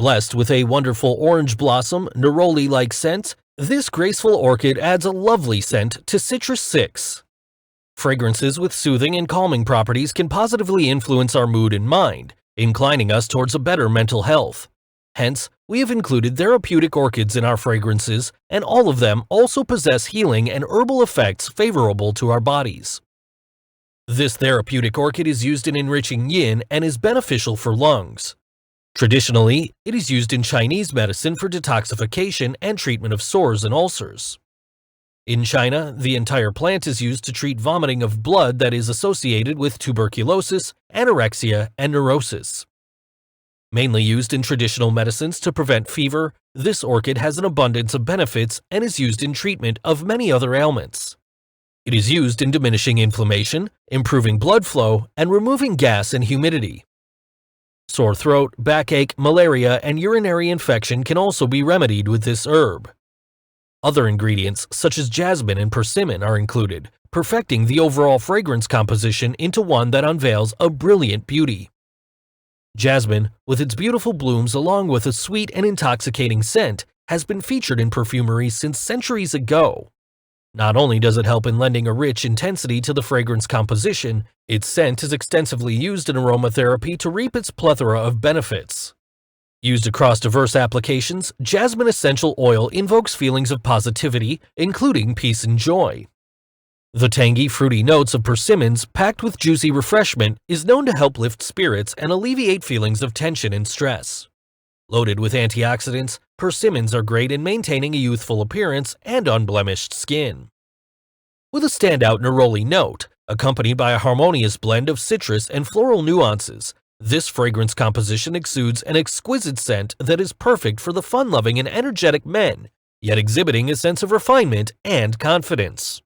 Blessed with a wonderful orange blossom, neroli-like scent, this graceful orchid adds a lovely scent to Citrus 6. Fragrances with soothing and calming properties can positively influence our mood and mind, inclining us towards a better mental health. Hence, we have included therapeutic orchids in our fragrances, and all of them also possess healing and herbal effects favorable to our bodies. This therapeutic orchid is used in enriching yin and is beneficial for lungs. Traditionally, it is used in Chinese medicine for detoxification and treatment of sores and ulcers. In China, the entire plant is used to treat vomiting of blood that is associated with tuberculosis, anorexia, and neurosis. Mainly used in traditional medicines to prevent fever, this orchid has an abundance of benefits and is used in treatment of many other ailments. It is used in diminishing inflammation, improving blood flow, and removing gas and humidity. Sore throat, backache, malaria, and urinary infection can also be remedied with this herb. Other ingredients, such as jasmine and persimmon, are included, perfecting the overall fragrance composition into one that unveils a brilliant beauty. Jasmine, with its beautiful blooms along with a sweet and intoxicating scent, has been featured in perfumery since centuries ago. Not only does it help in lending a rich intensity to the fragrance composition, its scent is extensively used in aromatherapy to reap its plethora of benefits. Used across diverse applications, jasmine essential oil invokes feelings of positivity, including peace and joy. The tangy, fruity notes of persimmons, packed with juicy refreshment, is known to help lift spirits and alleviate feelings of tension and stress. Loaded with antioxidants, persimmons are great in maintaining a youthful appearance and unblemished skin. With a standout neroli note, accompanied by a harmonious blend of citrus and floral nuances, this fragrance composition exudes an exquisite scent that is perfect for the fun-loving and energetic men, yet exhibiting a sense of refinement and confidence.